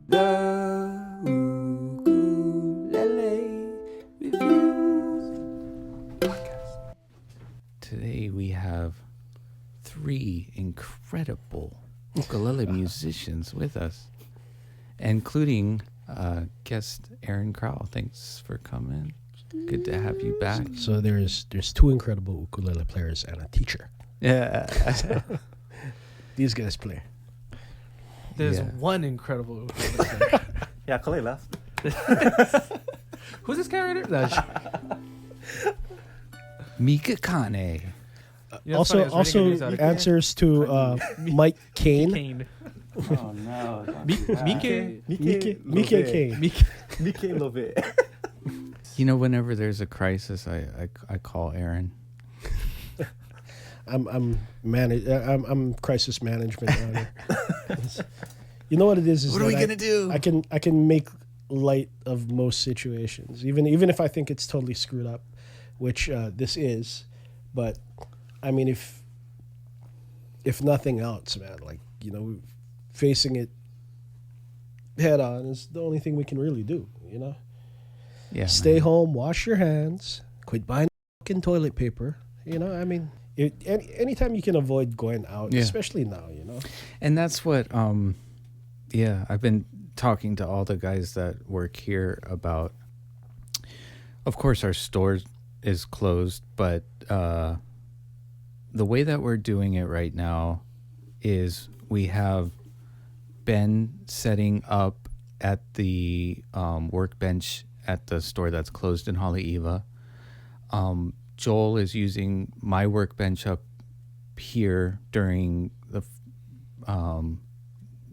The Ukulele Reviews Podcast. Today we have 3 incredible ukulele musicians with us, including guest Aaron Crowell. Thanks for coming. Good to have you back. So there's 2 incredible ukulele players and a teacher. Yeah. These guys play. There's one incredible ukulele player. Yeah, Clay left. Who's this guy right here? Mika Kane. You know, it's funny, I was Also reading a news article. answers to Mike Kane. Kane. Oh no. Mika. Mika Kane. Mika love it. You know, whenever there's a crisis, I call Aaron. I'm crisis management around here. You know what it is? What are we gonna do? I can make light of most situations, even if I think it's totally screwed up, which this is. But I mean, if nothing else, man, like, you know, facing it head on is the only thing we can really do. You know, Yeah. stay man. home, wash your hands, quit buying fucking toilet paper. You know, I mean, anytime you can avoid going out, especially now, you know. And that's what, I've been talking to all the guys that work here about. Of course, our store is closed, but the way that we're doing it right now is we have Ben setting up at the workbench at the store that's closed in Haleiwa. Joel is using my workbench up here during the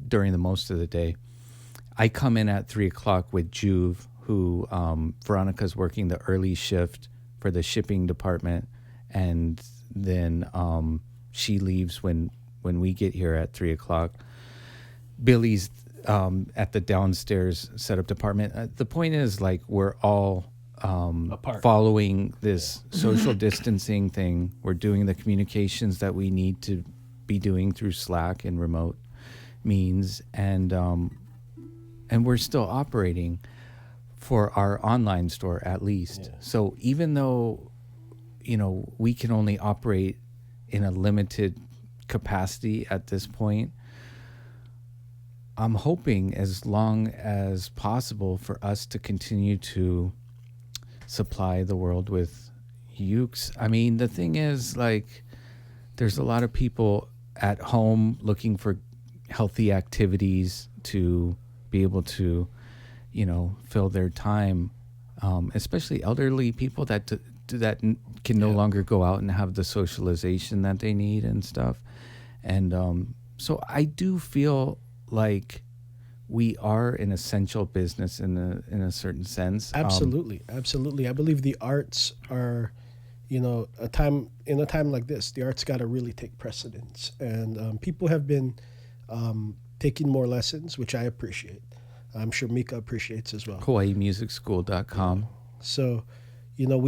most of the day. I come in at 3:00 with Juve, who Veronica's working the early shift for the shipping department, and then she leaves when we get here at 3:00. Billy's at the downstairs setup department. The point is, like, we're all Apart. following this social distancing thing. We're doing the communications that we need to be doing through Slack and remote means, and we're still operating for our online store, at least. Yeah. So even though, you know, we can only operate in a limited capacity at this point, I'm hoping as long as possible for us to continue to supply the world with ukes. I mean, the thing is, like, there's a lot of people at home looking for healthy activities to be able to, you know, fill their time, especially elderly people that can no longer go out and have the socialization that they need and stuff. And so I do feel like we are an essential business in a certain sense. Absolutely. I believe the arts are, you know, in a time like this, the arts got to really take precedence, and people have been taking more lessons, which I appreciate. I'm sure Mika appreciates as well. HawaiiMusicSchool.com. So, you know,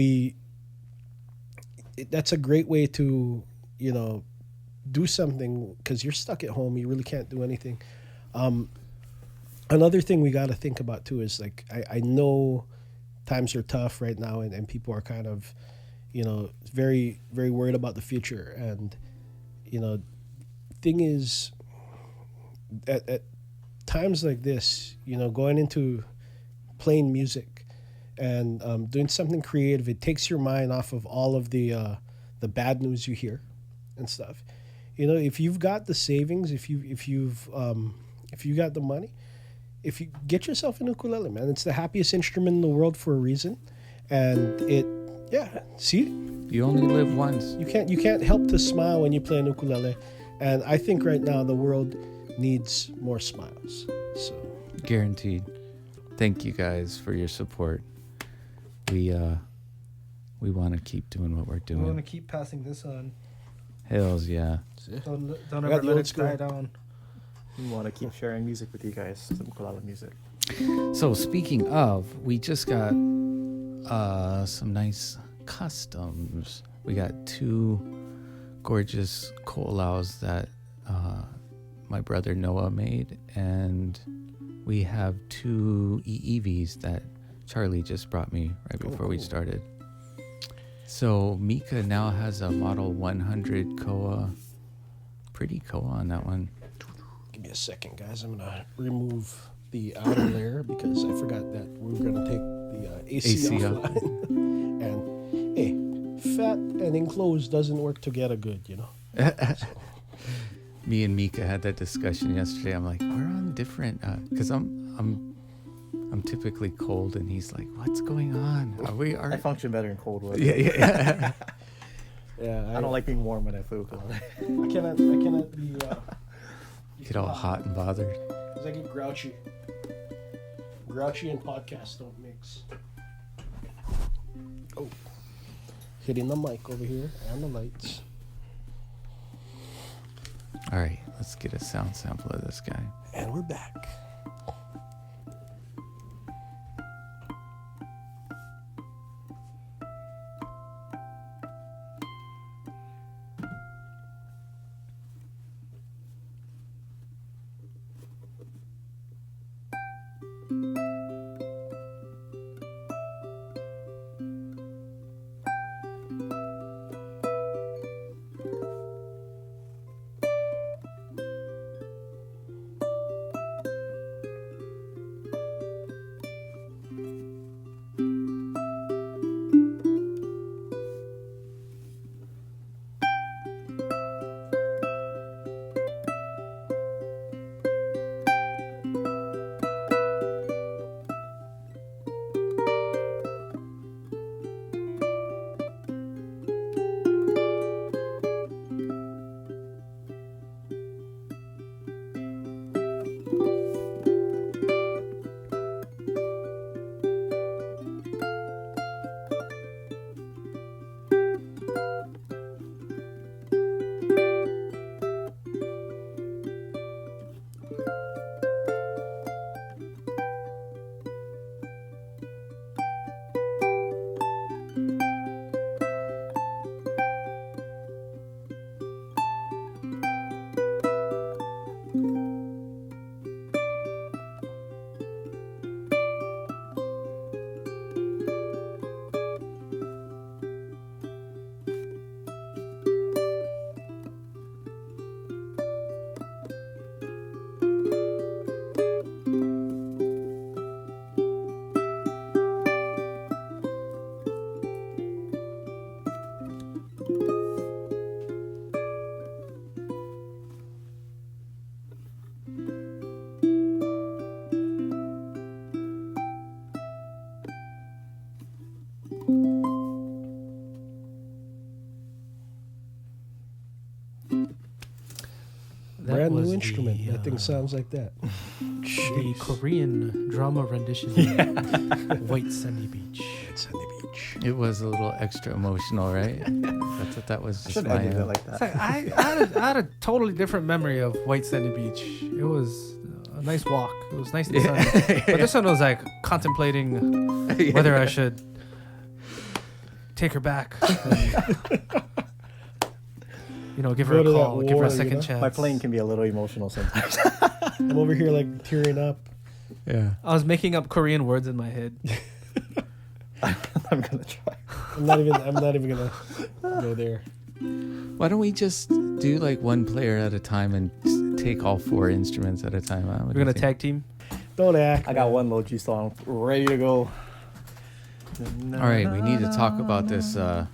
that's a great way to, you know, do something, because you're stuck at home. You really can't do anything. Another thing we got to think about too is, like, I know times are tough right now, and people are kind of, you know, very, very worried about the future. And, you know, thing is, at times like this, you know, going into playing music and doing something creative, it takes your mind off of all of the bad news you hear and stuff. You know, if you've got the savings, if you got the money, if you get yourself an ukulele, man, it's the happiest instrument in the world for a reason. And see, You only live once. you can't help to smile when you play an ukulele. And I think right now the world needs more smiles. So Guaranteed. Thank you guys for your support. We want to keep doing what we're We want to doing. keep passing this on. Hells yeah. Don't got ever the let old it school. die down. We want to keep sharing music with you guys, some ukulele music. So speaking of, we just got some nice customs. We got 2 gorgeous ko'olaus that my brother Noah made, and we have 2 EEVs that Charlie just brought me right before we started. So Mika now has a Model 100 Koa. Pretty Koa on that one. Give me a second, guys. I'm gonna remove the outer layer because I forgot that we were gonna take the AC offline. And hey, fat and enclosed doesn't work together good, you know. So. Me and Mika had that discussion yesterday. I'm like, we're on different, because I'm typically cold, and he's like, what's going on? I function better in cold weather. Yeah. Yeah, I don't like being warm when I play ukulele. I cannot be. Get all hot and bothered. Cause I get grouchy. Grouchy and podcasts don't mix. Oh, hitting the mic over here and the lights. All right, let's get a sound sample of this guy. And we're back. Brand new instrument. That thing sounds like that. The Korean drama rendition of White Sandy Beach. Sandy Beach. It was a little extra emotional, right? I thought that was just Should my... edit it like It's that. like, I had a totally different memory of White Sandy Beach. It was a nice walk. It was nice and sunny. But this one was like contemplating whether I should take her back. And, give her Go a to that call, give her war, a second you know? chance. My playing can be a little emotional sometimes. I'm over here like tearing up. Yeah. I was making up Korean words in my head. I'm gonna try. I'm not even gonna go there. Why don't we just do like one player at a time and take all 4 instruments at a time? Huh? What We're do you gonna think? tag team. Don't act. I got one low G song ready to go. All right, we need to talk about this No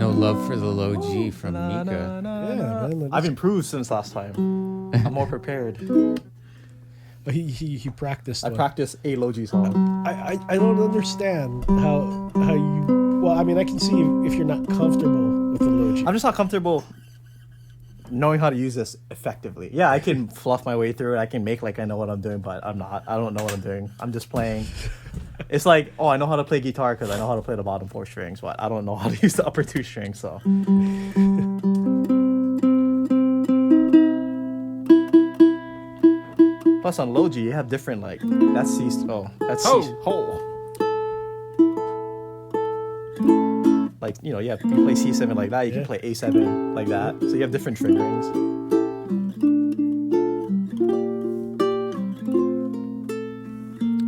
Love for the Low G from Mika. Yeah, man. I've improved since last time. I'm more prepared. But he practiced. I practiced a low G song. I don't understand how you. Well, I mean, I can see if you're not comfortable with the low G. I'm just not comfortable knowing how to use this effectively. Yeah, I can fluff my way through it. I can make like I know what I'm doing, but I'm not. I don't know what I'm doing. I'm just playing. It's like, oh, I know how to play guitar because I know how to play the bottom 4 strings, but I don't know how to use the upper 2 strings, so. Plus on low G, you have different like, that's C, oh, that's C, oh. Like, you play C7 like that, you can play A7 like that, so you have different fingerings.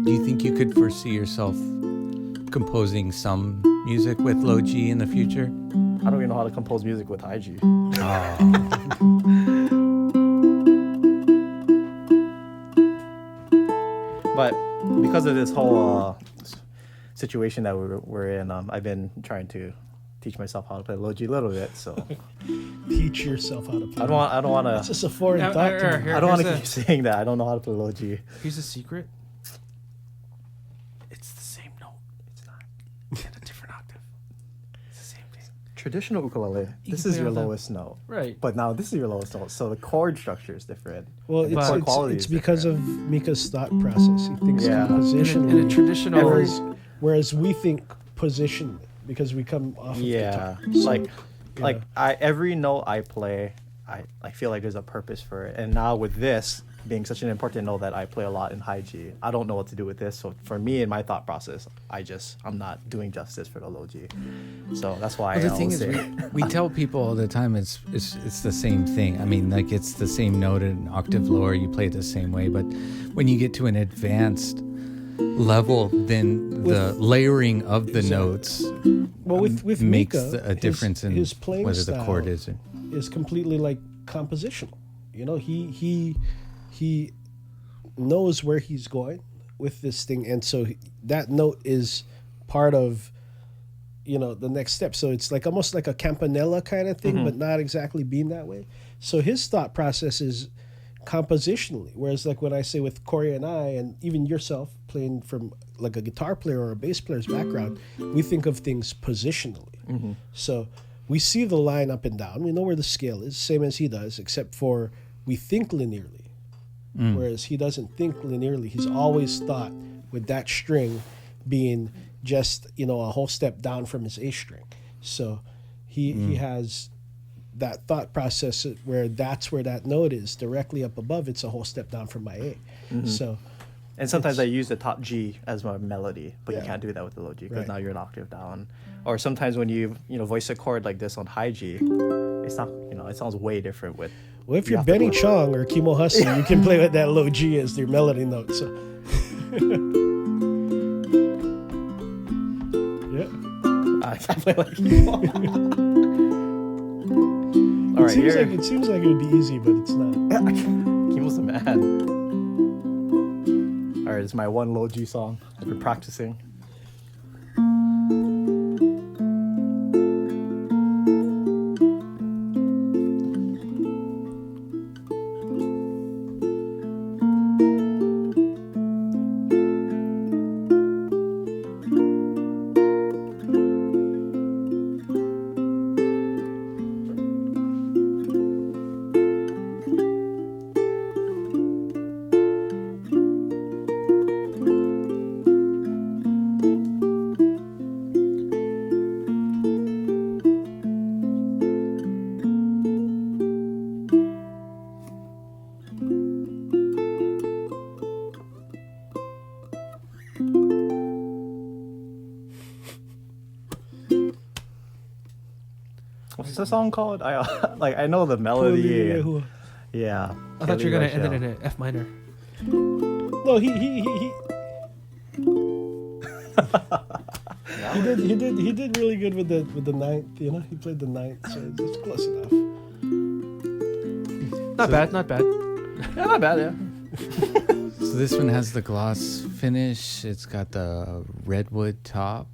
do you think you could foresee yourself composing some music with low G in the future? I don't even know how to compose music with high G. But because of this whole situation that we're in, I've been trying to teach myself how to play low G a little bit. So Teach yourself how to play. I don't want It's to. just a foreign thought to me. I don't want to keep saying that I don't know how to play low G. Here's a secret. It's the same note. It's not. In a different octave. It's the same thing. Traditional ukulele. You This can is play your on the- lowest note. Right. But now this is your lowest note, so the chord structure is different. Well, And the chord quality it's is because different. of Mika's thought process. He thinks Yeah. compositionally. In a traditional. whereas we think positionally because we come off of Yeah, guitar. So, like yeah. every note I play, I feel like there's a purpose for it. And now with this being such an important note that I play a lot in high G, I don't know what to do with this. So for me in my thought process, I'm not doing justice for the low G. So that's why Well, I the thing is, always say we tell people all the time it's the same thing. I mean, like it's the same note at an octave lower. You play it the same way, but when you get to an advanced level, then the layering of the notes well, with makes Mika, a difference in his playing whether the style chord is. is completely like compositional. You know, he knows where he's going with this thing, and so that note is part of the next step. So it's like almost like a campanella kind of thing, but not exactly being that way. So his thought process is compositionally, whereas like when I say with Corey and I, and even yourself playing from like a guitar player or a bass player's background, we think of things positionally. So we see the line up and down. We know where the scale is, same as he does, except for we think linearly. Whereas he doesn't think linearly. He's always thought with that string being just, a whole step down from his A string. So he has that thought process where that's where that note is directly up above. It's a whole step down from my A. So and sometimes I use the top G as my melody, but you Yeah. can't do that with the low G because Right. now you're an octave down. Or sometimes when you voice a chord like this on high G, it's not it sounds way different with. well, if You you're have to Benny go- Chong or Kimo Hussey, you can play with that low G as your melody note. So yeah. I can't play like you. All right, here. It seems like it would be easy, but it's not. Kimo's a man. All right, it's my one low G song. I've been practicing. What's the song called? I know the melody. Yeah. I thought you were gonna end it in an F minor. No, he he did really good with the ninth. He played the ninth, so it's close enough. Not bad, not bad. Yeah, not bad. Yeah. So this one has the gloss finish. It's got the redwood top.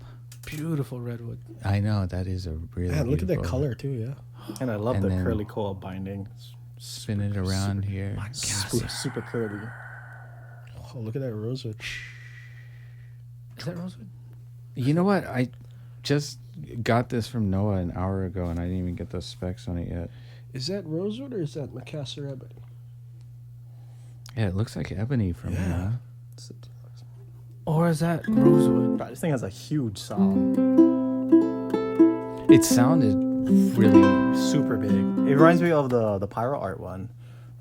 Beautiful redwood. I know that is a really Man, look at that beautiful- color too. Yeah. And I love And the then- curly coil binding. Spin it around here. Super curly. Oh, look at that rosewood. Is that rosewood? You know what? I just got this from Noah an hour ago, and I didn't even get the specs on it yet. Is that rosewood or is that Macassar ebony? Yeah, it looks like ebony from Yeah. here. Or is that rosewood? Bro, this thing has a huge sound. It sounded really. Super big. It reminds me of the Pyro Art one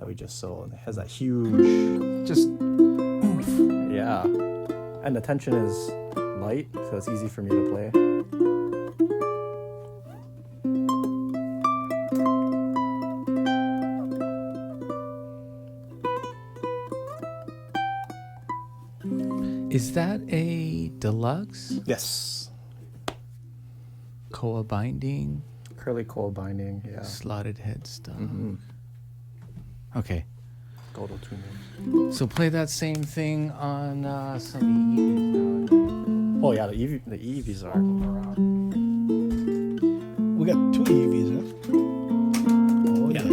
that we just sold. It has that huge. Just Yeah. And the tension is light, so it's easy for me to play. Is that a deluxe Yes. koa binding, Curly coil binding. Yeah. slotted headstock? Mm-hmm. Okay, Gold tuning. so play that same thing on some EVs now. Oh yeah, the EVs are. We got two EVs, huh? Oh yeah.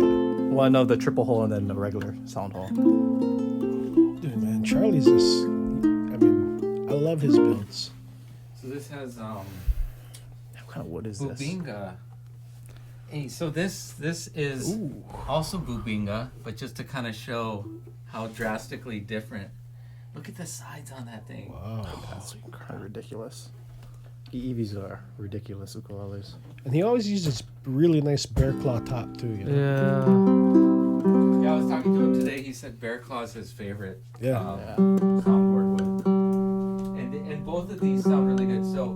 One of the triple hole and then the regular sound hole. Dude, man, Charlie's just. I mean, I love his builds. So this has What kind of wood is this? Bubinga. Hey, so this is also Bubinga, but just to kind of show how drastically different. Look at the sides on that thing. Wow. That's kind of ridiculous. The EVs are ridiculous ukuleles. And he always uses really nice bear claw top too. You know? Yeah. Yeah, I was talking to him today. He said bear claw's his favorite. Yeah. Soundboard wood. And both of these sound really good. So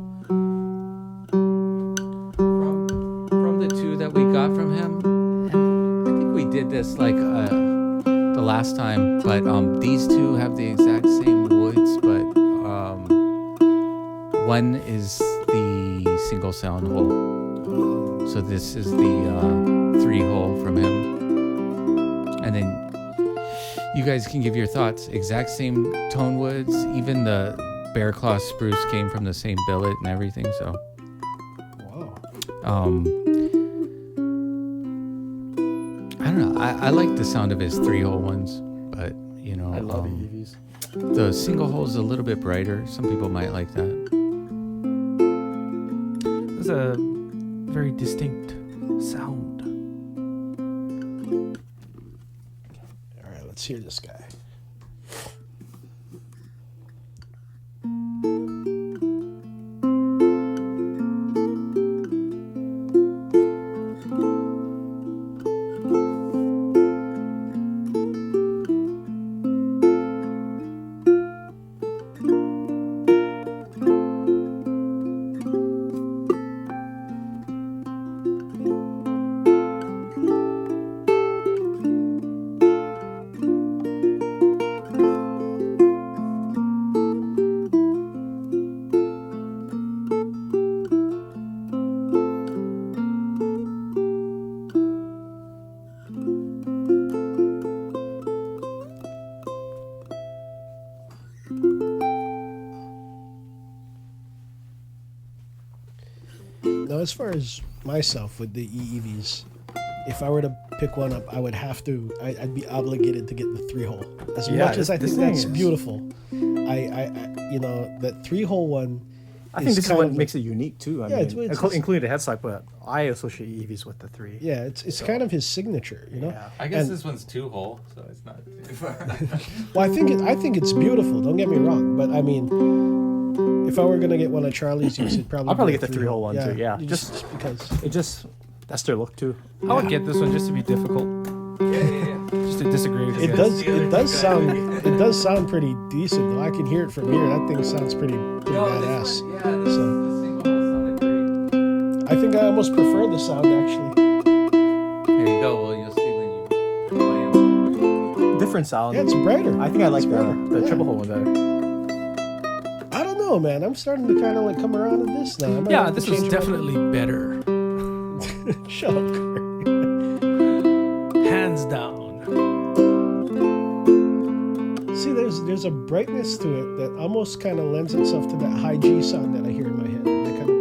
from the two that we got from him, and I think we did this like the last time, but these two have the exact same woods, but one is the single sound hole. So this is the 3-hole from him. And then you guys can give your thoughts. Exact same tone woods. Even the bear claw spruce came from the same billet and everything. So, Wow. I don't know. I like the sound of his 3-hole ones, but you know, I love the EVs. the single hole is a little bit brighter. Some people might like that. It's a very distinct sound. All right, let's hear this guy. Now, as far as myself with the EEVs, if I were to pick one up, I would have to. I'd be obligated to get the 3-hole. As Yeah, much as I this think thing that's is- beautiful, I you know, that 3-hole one. I think this is kind what of makes it unique too. I Yeah, mean, it's- including the headstock, but I associate EVs with the 3. Yeah, it's kind of his signature, you know. Yeah. I guess And- this one's 2-hole, so it's not too far. Well, I think it's beautiful. Don't get me wrong, but I mean, if I were gonna get one of Charlie's, you'd probably. I'll probably be get the 3-hole one too, yeah. just because. It just that's their look too. I would get this one just to be difficult. Just to disagree with you It guys. does sound pretty decent though. I can hear it from here. That thing sounds pretty badass. the single hole sounded great. I think I almost prefer the sound actually. Here you go. Well, you'll see when you play 'em. Different sound. Yeah, it's brighter. I think I like It's brighter. the Yeah. triple hole one better. I don't know, man. I'm starting to kind of like come around to this now. I might Yeah, have to this was change my- definitely better. Shut up, Corey. Hands down. See, there's a brightness to it that almost kind of lends itself to that high G sound that I hear in my head. That kind of.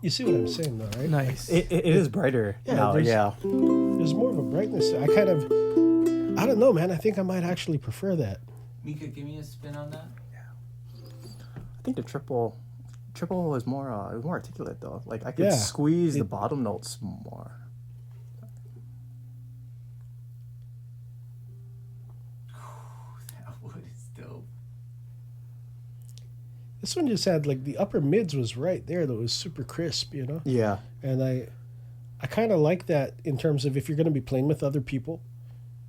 You see what I'm saying, though, right? Nice. It is brighter Yeah, now. there's- Yeah. There's more of a brightness. I don't know, man. I think I might actually prefer that. Mika, give me a spin on that. I think the triple is more articulate though. Like I could Yeah. squeeze the bottom notes more. That wood is dope. This one just had like the upper mids was right there. That was super crisp, you know. Yeah. And I kind of like that in terms of if you're going to be playing with other people,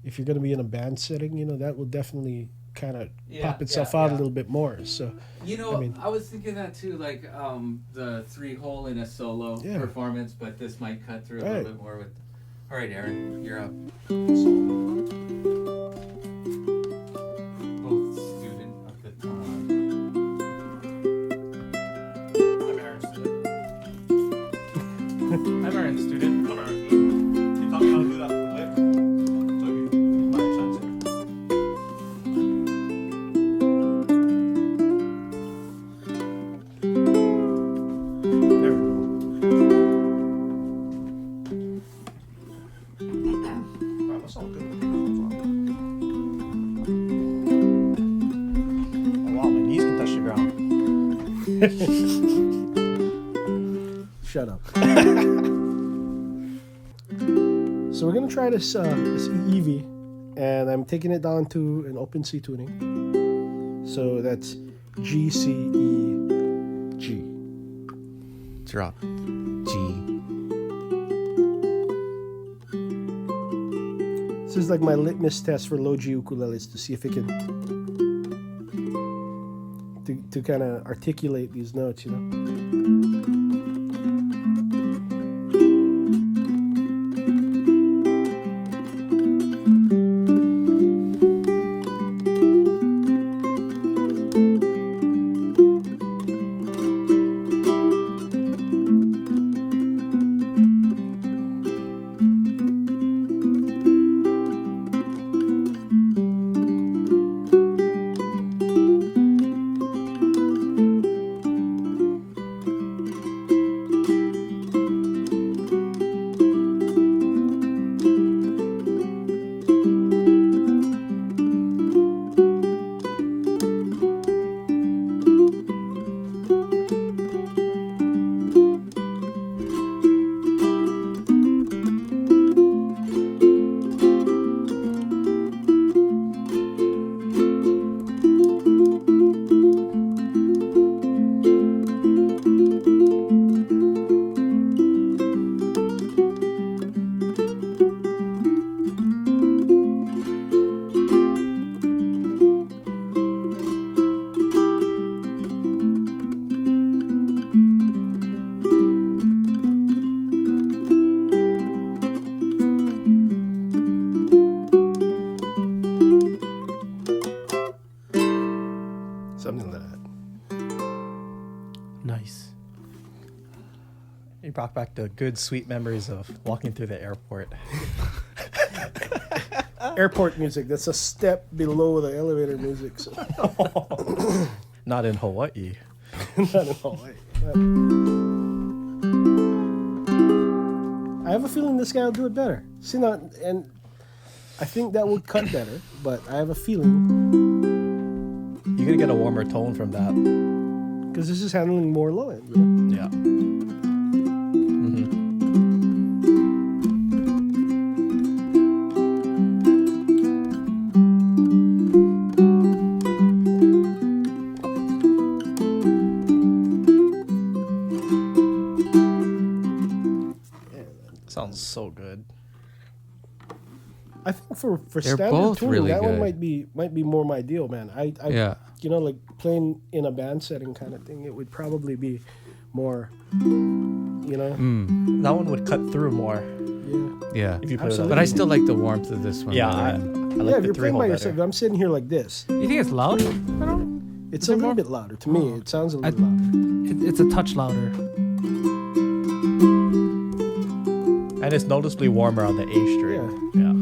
if you're going to be in a band setting, you know, that will definitely kind of pop itself out a little bit more. So You know, I mean- I was thinking that too, like the 3-hole in a solo Yeah. performance, but this might cut through a Right. little bit more with. All right, Aaron, you're up. Both student of the time. I'm Aaron student. I'm Aaron student. You taught me how to do that lick. So you my sensor. There we go. Wow, that's all good. Oh wow, my knees can touch the ground. shut up. So we're gonna try this Eevee, and I'm taking it down to an open C tuning. So that's G C E G. Drop. G. This is like my litmus test for low G ukuleles to see if it can to kind of articulate these notes, you know. Something like that. Nice. You brought back the good, sweet memories of walking through the airport. Airport music. That's a step below the elevator music. So. Not in Hawaii. Not at all. I have a feeling this guy will do it better. See, not, and I think that would cut better, but I have a feeling You're gonna get a warmer tone from that. because this is handling more low end. You know? Yeah. Mm-hmm. Sounds so good. I think for They're standard both tuning, really that one good. might be more my deal, man. I Yeah. you know, like playing in a band setting kind of thing. It would probably be more, you know, That one would cut through more yeah. Yeah. if you play Absolutely. with But I still like the warmth of this one. Yeah, better. I Yeah, like if the you're 3 playing hole by better. yourself, I'm sitting here like this. You think it's louder? I don't. It's Is a it little more? bit louder to me. It sounds a little louder. It's a touch louder. And it's noticeably warmer on the A string. Yeah.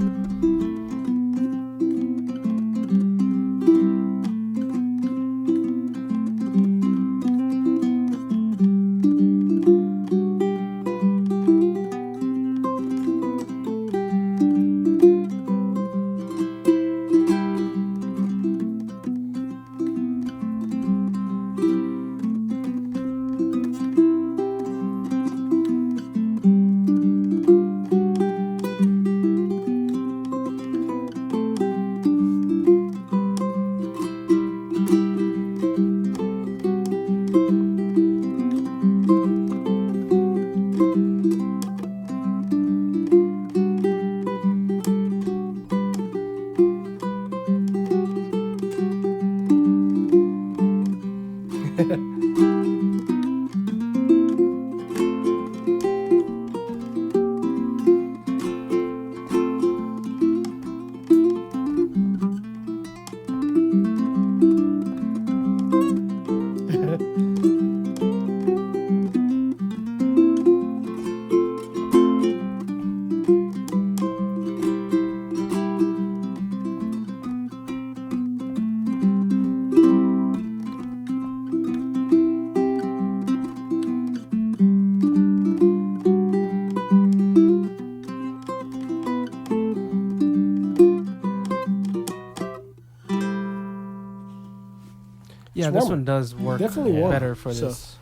Yeah, this one does work Definitely warmer. better for So- this.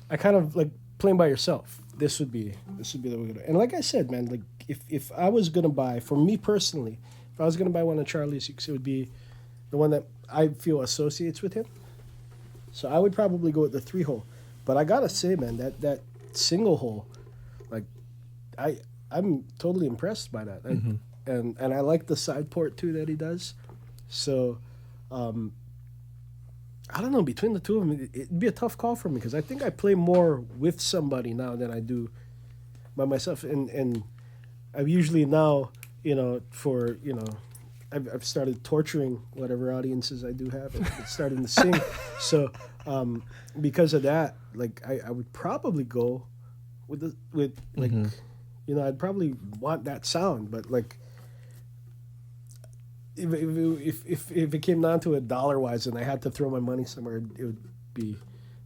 I kind of like playing by yourself. This would be the way to do it. And like I said, man, like if I was gonna buy, for me personally, if I was gonna buy one of Charlie's, it would be the one that I feel associates with him. So I would probably go with the 3-hole. But I gotta say, man, that single hole, like I'm totally impressed by that. And I like the side port too that he does. So I don't know, between the two of them, it'd be a tough call for me because I think I play more with somebody now than I do by myself. And I've usually now, I've started torturing whatever audiences I do have and starting to sing. So because of that, like I would probably go with I'd probably want that sound, but like if it came down to it dollar wise and I had to throw my money somewhere, it would be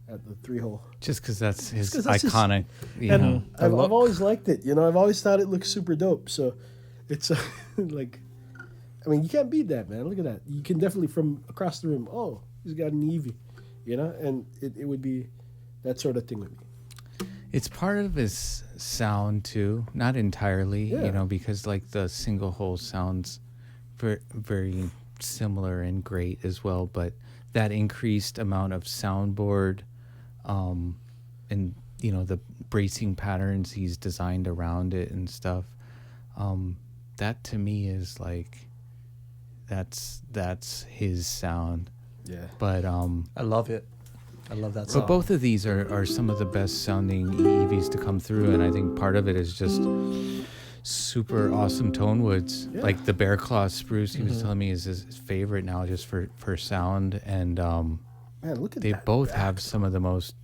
at the 3-hole. Just because that's his 'cause that's iconic. And I've always liked it. I've always thought it looked super dope. So it's like, I mean, you can't beat that, man. Look at that. You can definitely from across the room. Oh, he's got an Eevee, and it would be that sort of thing with me. It's part of his sound too, not entirely, Yeah. because like the single hole sounds very similar and great as well, but that increased amount of soundboard and the bracing patterns he's designed around it and stuff, that to me is like that's his sound. Yeah. But I love it. I love that song. but both of these are some of the best sounding EVs to come through, and I think part of it is just super awesome tone woods. Yeah. Like the Bear Claw spruce, he was telling me is his favorite now, just for sound. And Man, look at they that. both have some of the most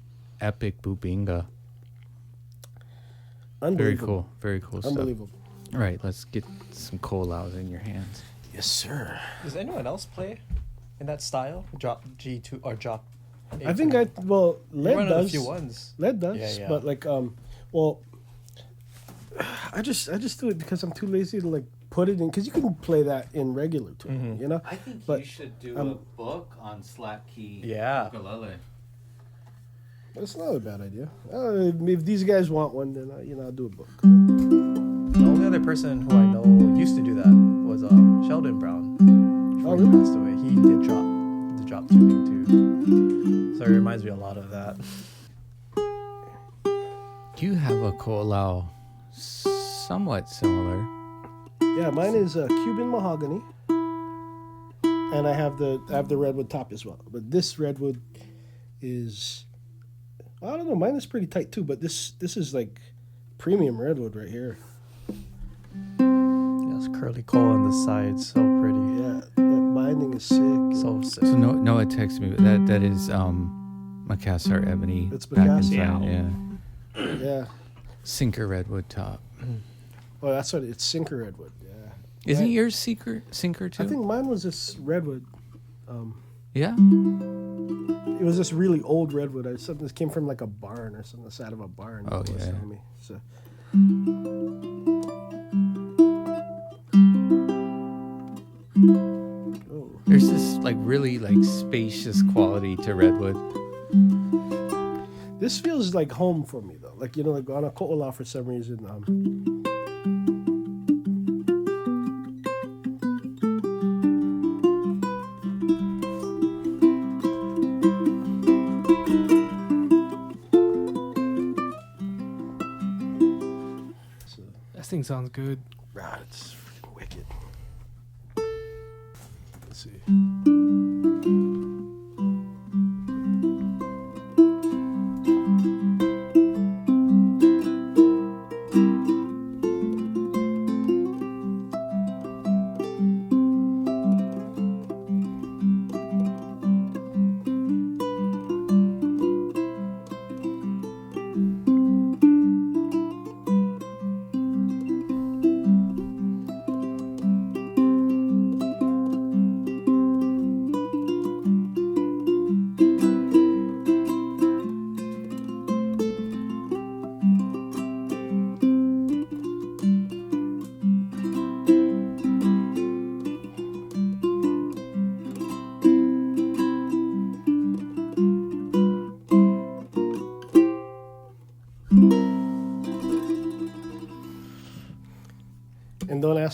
epic bubinga. Very cool stuff. Unbelievable. All right, let's get some colas in your hands. Yes, sir. Does anyone else play in that style? Drop G2 or drop? I think Led One of the does. few ones. Led does, Yeah. but like I just do it because I'm too lazy to like put it in, because you can play that in regular too, I think But, you should do um, a book on slack key Yeah. ukulele. That's not a bad idea. If these guys want one, then I'll do a book. The only other person who I know used to do that was Sheldon Brown. Before he really? passed away, he did drop tuning too. So it reminds me a lot of that. You have a kolau somewhat similar. Yeah, mine is Cuban mahogany, and I have the redwood top as well. But this redwood is, I don't know, mine is pretty tight too. But this is like premium redwood right here. Yes, curly coal on the side, so pretty. Yeah, that binding is sick. So sick. So Noah texted me, but that is Macassar ebony. It's back Macassar. inside, yeah. Yeah. Sinker redwood top. Oh, that's what it's sinker redwood. Yeah. Isn't Mine- yours sinker too? I think mine was this redwood. Yeah. It was this really old redwood. Something that came from like a barn or something, the side of a barn. Oh, It was yeah. telling me. So. Oh. There's this like really like spacious quality to redwood. This feels like home for me though. Like like on a ko'ola for some reason. So, This thing sounds good. right, it's freaking wicked. Let's see.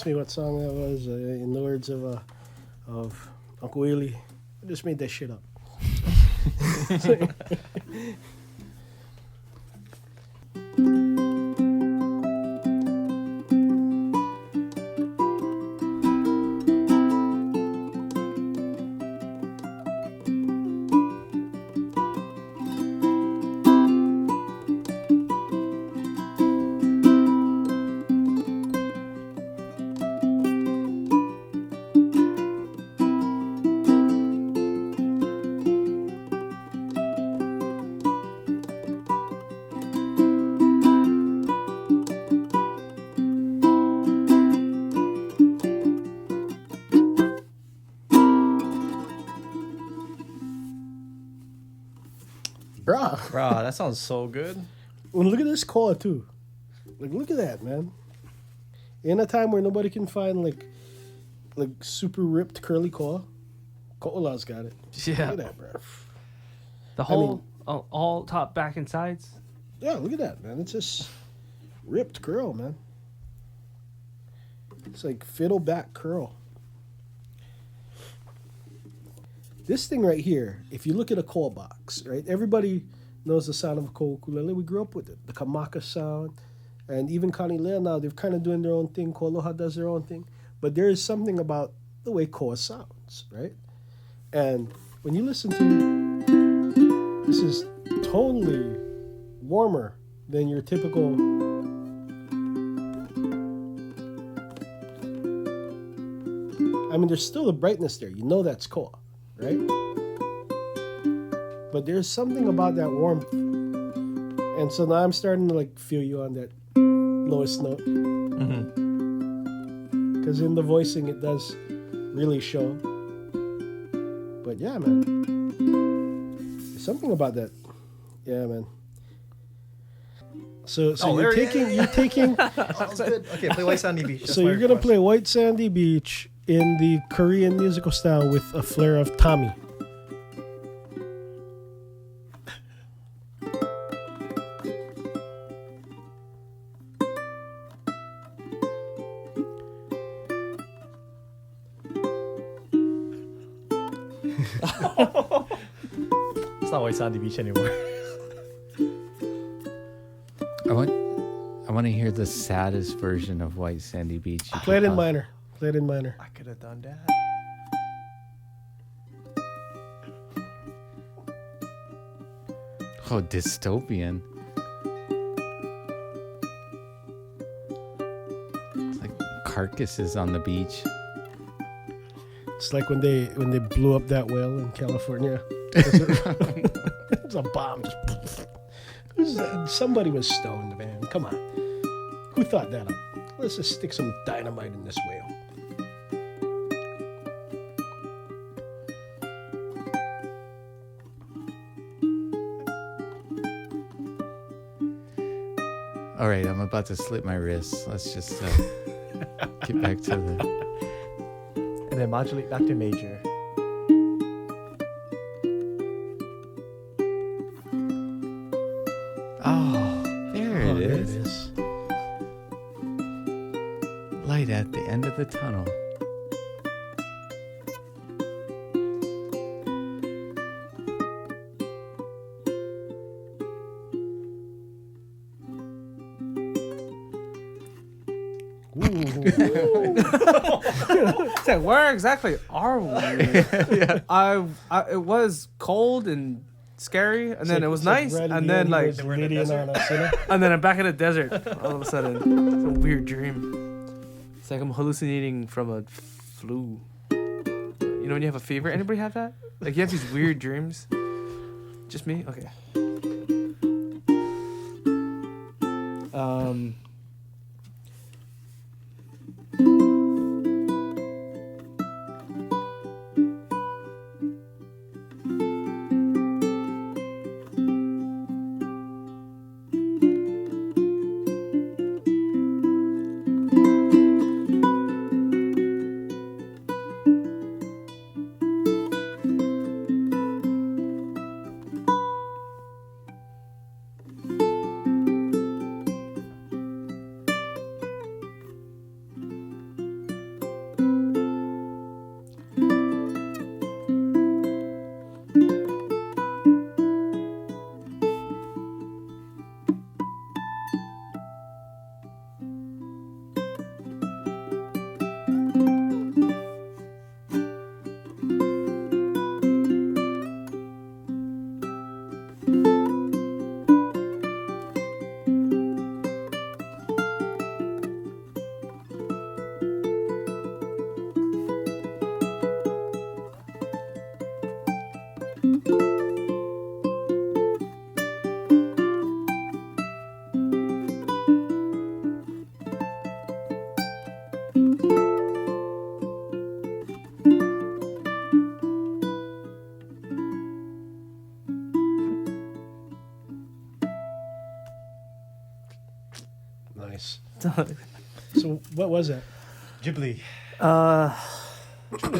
ask me what song that was, in the words of Uncle Willie, I just made that shit up. Bruh. Bro, that sounds so good. Well, look at this koa too. Like, look at that, man. In a time where nobody can find like super ripped curly koa, Ko'ola's got it. Look Yeah. at that, bro. The whole all top, back, and sides. Yeah, look at that, man. It's just ripped curl, man. It's like fiddle back curl. This thing right here, if you look at a koa box, right? Everybody knows the sound of a koa ukulele. We grew up with it. The kamaka sound. And even Kanilea now, they're kind of doing their own thing. Koaloha does their own thing. But there is something about the way koa sounds, right? And when you listen to, this is totally warmer than your typical. I mean, there's still the brightness there. You know that's koa, right? But there's something about that warmth. And so now I'm starting to like feel you on that lowest note. Because in the voicing, it does really show. But yeah, man. There's something about that. Yeah, man. So you're taking. Oh, good. Okay, play White Sandy Beach. That's So my you're gonna request. play White Sandy Beach in the Korean musical style with a flair of Tommy. It's not White Sandy Beach anymore. I want to hear the saddest version of White Sandy Beach. you Play it could in pos- minor. Play it in minor. I could have done that. Oh, dystopian. It's like carcasses on the beach. It's like when they blew up that well in California. It's a bomb. Somebody was stoned, man. Come on. Who thought that up? Let's just stick some dynamite in this whale. All right, I'm about to slip my wrists. Let's just get back to the. And then modulate back to major. Oh, there it Oh, there is. it is. Light at the end of the tunnel. It's like, where exactly are we? It was cold and scary, and then it was nice, and then like, and then I'm back in the desert. All of a sudden, it's a weird dream. It's like I'm hallucinating from a flu. You know when you have a fever? Anybody have that? Like you have these weird dreams? Just me? Okay. So what was that? Ghibli.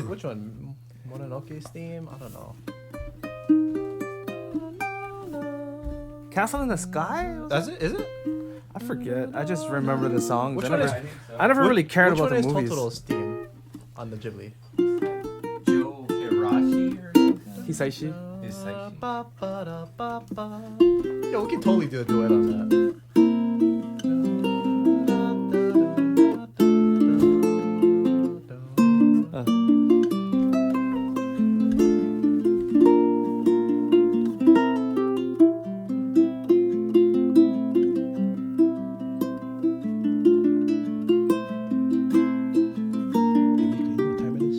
Which one? Mononoke's theme? I don't know. Castle in the Sky? That's it? Is it? I forget. I just remember the songs. Which I one never, is- I never really cared Which about one the is movies. Totoro's theme on the Ghibli? Joe Hirashi or something? Hisaishi. Hisaishi. Yo, we can totally do a duet on that. Hey, Mika, you know what time it is?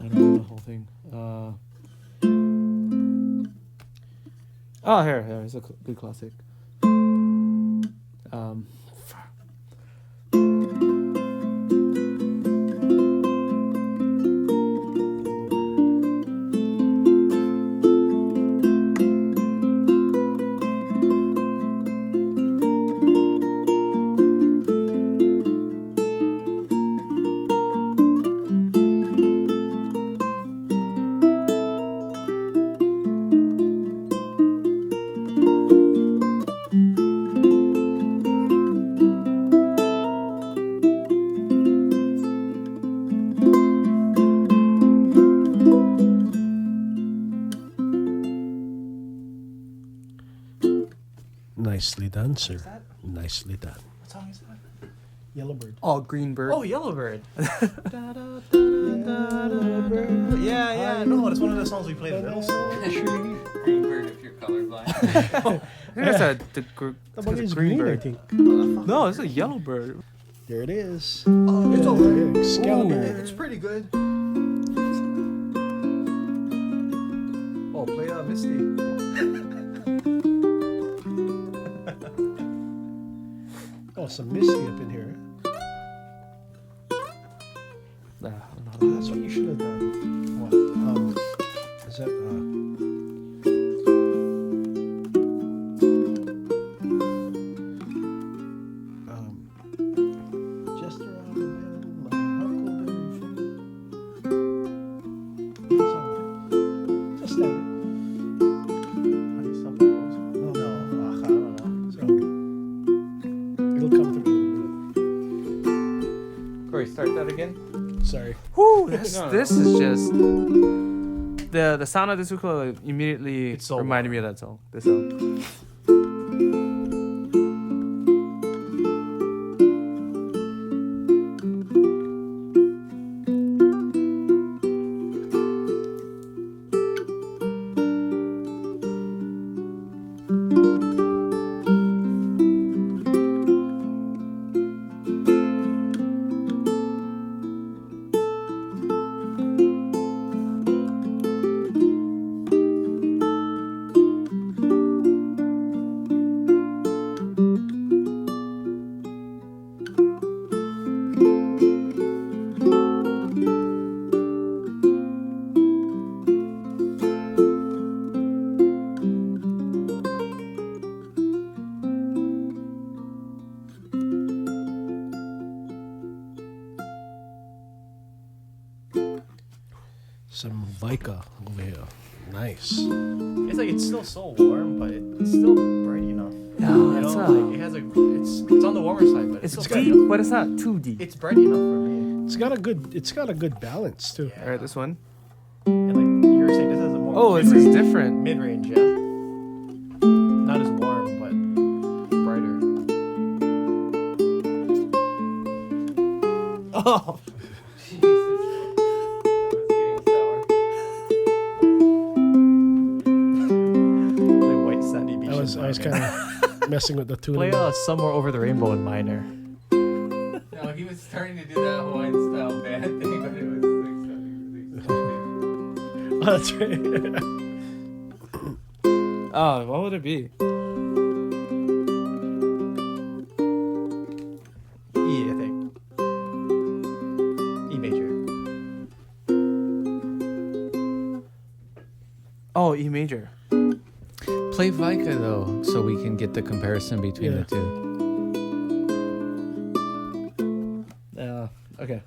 I don't know the whole thing. Oh, here, it's a good classic. Nicely done, sir. Nicely done. What song is that? Yellowbird. Oh, Greenbird. Oh, Yellowbird. Yeah. No, it's one of the songs we played in middle school. Greenbird if you're colorblind. I think that's The bug is green, I think. No, it's a yellow bird. There it is. Oh, it's over. Yeah, Excalibur. It's pretty good. Oh, play Misty. Oh, some Misty up in here. Nah, I don't know. That's what you should have done. What? Is that just around the bend, my huckleberry friend. Just that. How do you stop the rose? No, I don't know. So it'll come to me in Corey, start that again. a minute. Sorry. Whew, this No. is just the sound of this ukulele immediately It's so reminded me of that song. This song. Some Vika over here. Nice. It's like it's still so warm, but it's still bright enough. Yeah, You it's know, like it has it's on the warmer side, but it's it's still bright deep, enough. but it's not too deep. It's bright enough for me. It's got a good balance too. All right, this one. And like you were saying, this is a more Oh, this is different. mid-range, yeah. Not as warm, but brighter. Oh, play White Sandy Beach. I was in kind minor. of messing with the tune. Play Somewhere Over the Rainbow in minor. No, he was starting to do that Hawaiian style band thing, but it was That's right. Oh, what would it be? E, I think. E major. Oh, E major. Play Vika though, so we can get the comparison between Yeah. the two. Okay.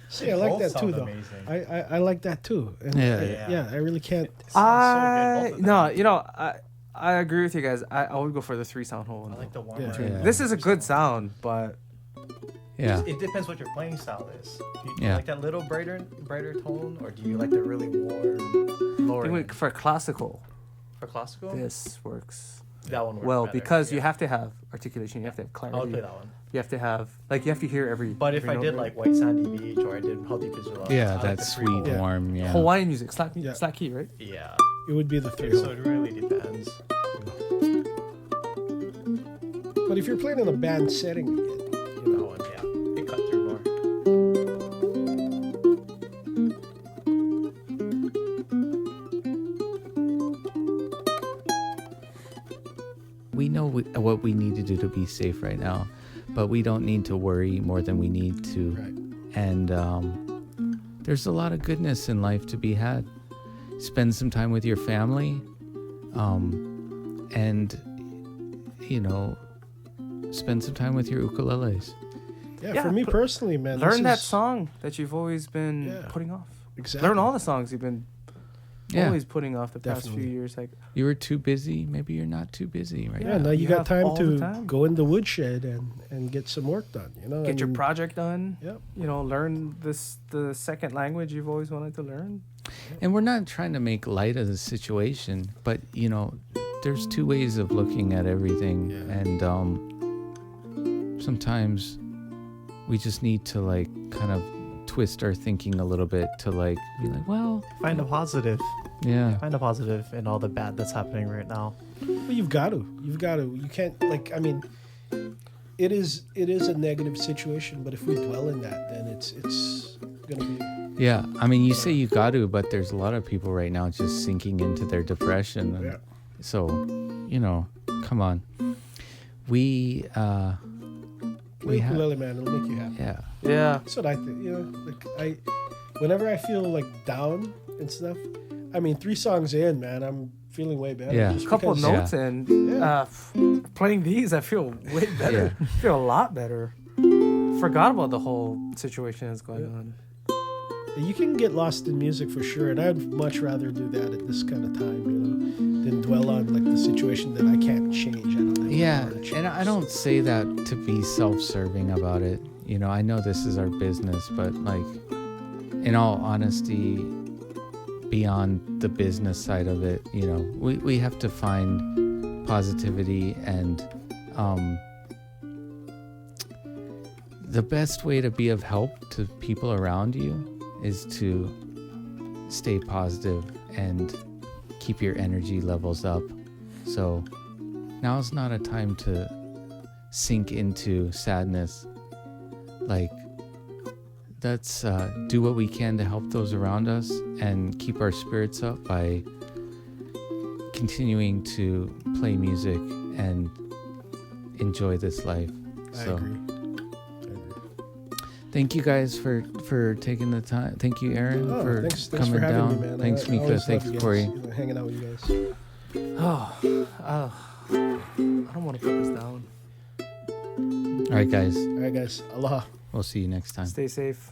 See, I like Both that too, sound though. amazing. I like that too. And Yeah. I really can't. I both of them. no, you know, I agree with you guys. I would go for the 3-sound hole. I like the warm Yeah. one. Yeah. This is a good sound, but Yeah. It depends what your playing style is. Do you Yeah. like that little brighter tone, or do you like the really warm, I lower think end? for classical, For classical? this works That one works well better, because you yeah. have to have articulation. You have to have I would clarity. play that one. You have to have you have to hear every. But if every I did note. like White Sandy Beach or I did How Deep Is Your Love, I Yeah, like that the sweet, three-hole. Yeah. warm, yeah. Hawaiian music, slack Yeah. key, right? Yeah. It would be the three. So it really depends. But if you're playing in a band setting, you That know, one, yeah. It cut through more. We know what we need to do to be safe right now, but we don't need to worry more than we need to. right? And there's a lot of goodness in life to be had. Spend some time with your family, and spend some time with your ukuleles. Yeah, Yeah, for me put- personally, man. Learn this that is- song that you've always been Yeah. putting off. Exactly. Learn all the songs you've been Yeah, always putting off the past Definitely. few years. Like you were too busy. Maybe you're not too busy right Yeah, now. now you You got have time all the to time. go in the woodshed and get some work done. You know, get your project done. Yep. You know, learn the second language you've always wanted to learn. And we're not trying to make light of the situation, but there's two ways of looking at everything, Yeah. and sometimes we just need to like kind of twist our thinking a little bit to like be like, well, Find a positive. yeah, Find a positive in all the bad that's happening right now. Well, you've got to. You can't it is a negative situation, but if we dwell in that, then it's gonna be. yeah. I mean, you say you got to, but there's a lot of people right now just sinking into their depression. And Yeah. So, come on. We Play have, ukulele, man. It'll make you happy. yeah. Yeah. That's what I think. Whenever I feel like down and stuff, 3 songs in, man, I'm feeling way better. Yeah. Just Couple because- notes and Yeah. playing these, I feel way better. Feel a lot better. Forgot about the whole situation that's going on. You can get lost in music for sure, and I'd much rather do that at this kind of time, than dwell on like the situation that I can't change. I don't have the Yeah, power to change. and I don't say that to be self-serving about it. I know this is our business, but like, in all honesty, beyond the business side of it, we have to find positivity, and the best way to be of help to people around you is to stay positive and keep your energy levels up. So now's not a time to sink into sadness. Like, let's do what we can to help those around us and keep our spirits up by continuing to play music and enjoy this life. I So agree. Thank you guys for taking the time. Thank you, Aaron, Oh, for thanks coming for having down. me, man. Thanks, I Mika. always Thanks, love you guys, Corey. you know, hanging out with you guys. I don't want to put this down. All right, guys. All right, guys. Aloha. We'll see you next time. Stay safe.